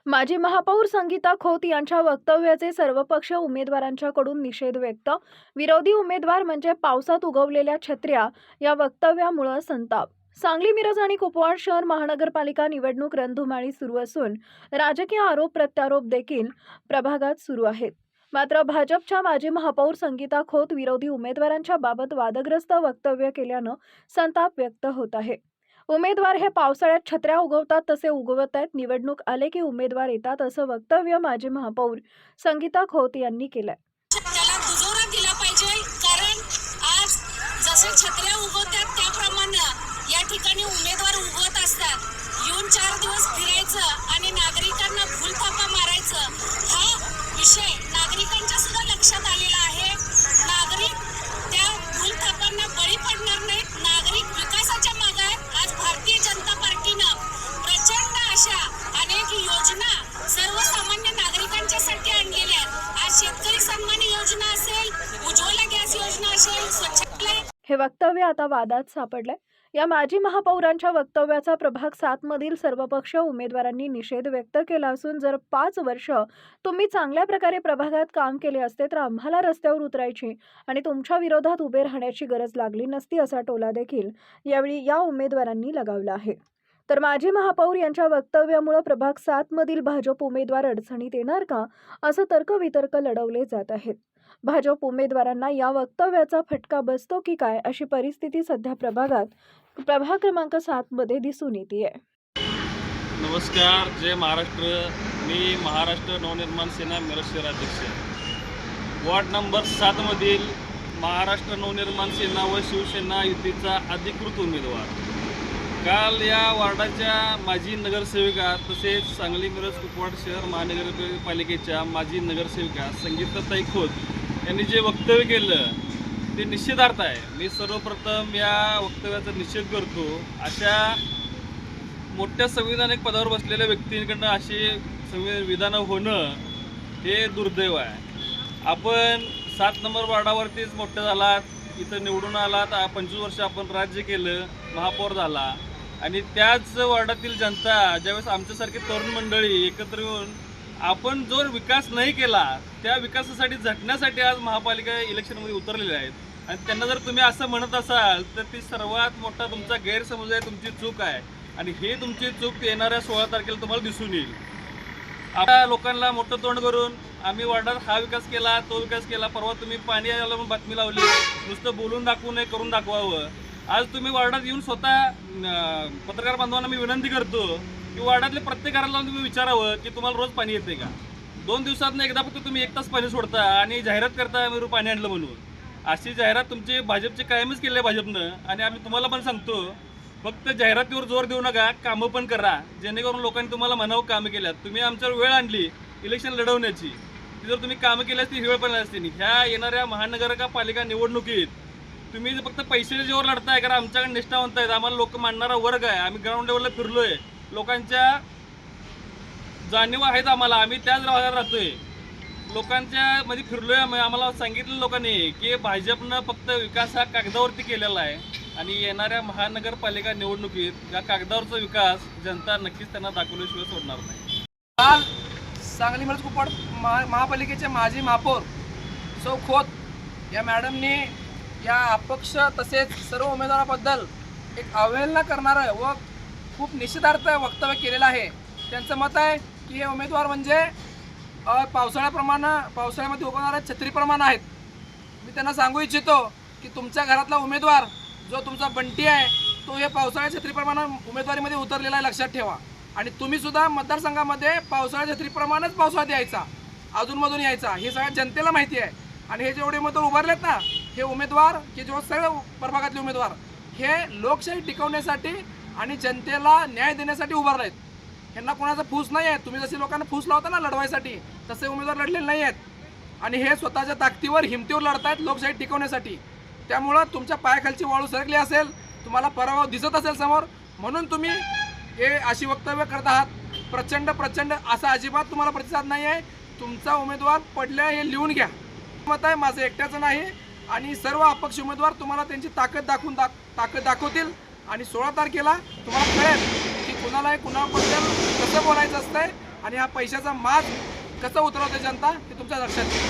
माजी महापौर संगीता खोत यांच्या वक्तव्याचे सर्वपक्ष उमेदवारांच्याकडून निषेध व्यक्त. विरोधी उमेदवार म्हणजे पावसात उगवलेल्या छत्र्या या वक्तव्यामुळे संताप. सांगली, मिरज आणि कुपवाड शहर महानगरपालिका निवडणूक रणधुमाळी सुरू असून राजकीय आरोप प्रत्यारोप देखील प्रभागात सुरू आहेत. मात्र भाजपच्या माजी महापौर संगीता खोत विरोधी उमेदवारांच्या बाबत वादग्रस्त वक्तव्य केल्यानं संताप व्यक्त होत आहे. उमेदवार हे पावसाळ्यात छत्र्या उगवतात तसे उगवत आहेत. निवडणूक आले की उमेदवार येतात असं वक्तव्य माजी महापौर संगीता खोत यांनी केलंय. त्याला दुजोरा दिला पाहिजे, कारण आज जसे छत्र्या उगवतात त्याप्रमाणे या ठिकाणी उमेदवार उगवत असतात. येऊन 4 दिवस फिरायचं आणि नागरिकांना भूलथापा मारायचं हा विषय नागरिकांच्या सुद्धा लक्षात आलेला आहे. नागरिक त्या भूलथापांना बळी पडणार नाहीत. नागरिक विकासाच्या मागे आहेत. आज भारतीय जनता पार्टीनं प्रचंड अशा अनेक योजना सर्वसामान्य नागरिकांच्यासाठी आणलेल्या आहेत. आज शेतकरी सन्मान योजना असेल, उज्ज्वला गॅस योजना असेल, स्वच्छालय. हे वक्तव्य आता वादात सापडलंय. या माजी महापौरांच्या वक्तव्याचा प्रभाग 7 मधील सर्वपक्ष उमेदवारांनी निषेध व्यक्त केला असून जर 5 वर्ष तुम्ही चांगल्या प्रकारे प्रभागात काम केले असते तर आम्हाला रस्त्यावर उतरायची आणि तुमच्या विरोधात उभे राहण्याची गरज लागली नसती असा टोला देखील यावेळी या उमेदवारांनी लगावला आहे. तर माजी महापौर यांच्या वक्तव्यामुळे प्रभाग 7 मधील भाजप उमेदवार अडचणीत येणार का असं तर्कवितर्क लढवले जात आहेत. भाजप उमेदवारांना या वक्तव्याचा फटका बसतो की काय अशी परिस्थिती सध्या प्रभाग क्रमांक 7 मध्ये दिसून येते. नमस्कार, जय महाराष्ट्र. मी महाराष्ट्र नवनिर्माण सेना मिरज शहराध्यक्ष. वॉर्ड नंबर 7 मधील महाराष्ट्र नवनिर्माण सेना व शिवसेना युतीचा अधिकृत उमेदवार. काल या वॉर्डाच्या माजी नगरसेविका तसेच सांगली, मिरज, कुपवाड शहर महानगरपालिकेच्या माजी नगरसेविका संगीताताई खोत यांनी जे वक्तव्य केलं ते निषेधार्थ आहे. मी सर्वप्रथम या वक्तव्याचा निषेध करतो. अशा मोठ्या संविधानिक पदावर बसलेल्या व्यक्तींकडनं अशी विधानं होणं हे दुर्दैव आहे. आपण 7 नंबर वॉर्डावरतीच मोठे झालात, इथं निवडून आलात, 25 वर्ष आपण राज्य केलं, महापौर झाला आणि त्याच वॉर्डातील जनता ज्यावेळेस आमच्यासारखी तरुण मंडळी एकत्र येऊन आपण जो विकास नाही केला त्या विकासासाठी झटण्यासाठी आज महापालिका इलेक्शनमध्ये उतरलेले आहेत. आणि त्यांना जर तुम्ही असं म्हणत असाल तर ती सर्वात मोठा तुमचा गैरसमज आहे, तुमची चूक आहे. आणि हे तुमची चूक येणाऱ्या 16 तारखेला तुम्हाला दिसून येईल. आपल्या लोकांना मोठं तोंड करून आम्ही वॉर्डात हा विकास केला, तो विकास केला, परवा तुम्ही पाणी आलं म्हणून बातमी लावली, नुसतं बोलून दाखवू नये, करून दाखवावं. आज तुम्ही वॉर्डात येऊन स्वतः पत्रकार बांधवांना मी विनंती करतो की वॉर्डातले प्रत्येक घराला तुम्ही विचारावं की तुम्हाला रोज पाणी येते का. 2 दिवसात एकदा फक्त तुम्ही 1 तास पाणी सोडता आणि जाहिरात करता आम्ही पाणी आणलं म्हणून. अशी जाहिरात तुमची भाजपची कायमच केली आहे भाजपनं. आणि आम्ही तुम्हाला पण सांगतो, फक्त जाहिरातीवर जोर देऊ नका, कामं पण करा, जेणेकरून लोकांनी तुम्हाला म्हणावं कामं केल्यात. तुम्ही आमच्यावर वेळ आणली इलेक्शन लढवण्याची, ती जर तुम्ही कामं केली असती वेळ पण असते. ह्या येणाऱ्या महानगरपालिका निवडणुकीत तुम्ही फक्त पैशाच्या जोर लढताय, कारण आमच्याकडे निष्ठावंत आहेत, आम्हाला लोक मानणारा वर्ग आहे, आम्ही ग्राउंड लेवलला फिरलोय, लोकांच्या जाणीव आहेत आम्हाला, आम्ही त्याच भागात राहतोय, लोकांच्या मध्ये फिरलोय. आम्हाला सांगितलं लोकांनी की भाजपनं फक्त विकास हा कागदावरती केलेला आहे आणि येणाऱ्या महानगरपालिका निवडणुकीत या कागदावरचा विकास जनता नक्कीच त्यांना दाखवल्याशिवाय सोडणार नाही. काल सांगली, मिरज, कुपवाड महापालिकेचे माजी महापौर सौ खोत या मॅडमनी या अपक्ष तसेच सर्व उमेदवाराबद्दल एक अवहेलना करणारं व खूप निषेधार्थ वक्तव्य केलेलं आहे. त्यांचं मत आहे की हे उमेदवार म्हणजे पावसाळ्यामध्ये उगवणाऱ्या छत्रीप्रमाणे आहेत. मी त्यांना सांगू इच्छितो की तुमच्या घरातला उमेदवार जो तुमचा बंटी आहे तो हे पावसाळ्या छत्रीप्रमाणे उमेदवारीमध्ये उतरलेला आहे, लक्षात ठेवा. आणि तुम्हीसुद्धा मतदारसंघामध्ये पावसाळ्या छत्रीप्रमाणेच पावसाळ्यात यायचा, अधूनमधून यायचा, हे सगळ्या जनतेला माहिती आहे. आणि हे जेवढे उमेदवार उभारलेत ना, हे उमेदवार की जो सगळे प्रभागातले उमेदवार हे लोकशाही टिकवण्यासाठी आणि जनतेला न्याय देण्यासाठी उभारले आहेत. ह्यांना कोणाचा फूस नाही आहे. तुम्ही जसे लोकांना फूस लावता ना लढवायसाठी, तसे उमेदवार लढलेले नाही आहेत. आणि हे स्वतःच्या ताकदीवर हिमतीवर लढत आहेत लोकशाही टिकवण्यासाठी. त्यामुळं तुमच्या पायाखालची वाळू सरकली असेल, तुम्हाला पराभव दिसत असेल समोर, म्हणून तुम्ही हे अशी वक्तव्य करत आहात. प्रचंड असा अजिबात तुम्हाला प्रतिसाद नाही आहे. तुमचा उमेदवार पडल्या हे लिहून घ्या. मत आहे माझं एकट्याचं नाही. आणि सर्व अपक्ष उमेदवार तुम्हाला त्यांची ताकद दाखवतील आणि 16 तारखेला तुम्हाला कळेल की कुणाला कुणाबद्दल कसं बोलायचं असतंय आणि हा पैशाचा माज कसं उतरवते जनता हे तुमच्या लक्षात येईल.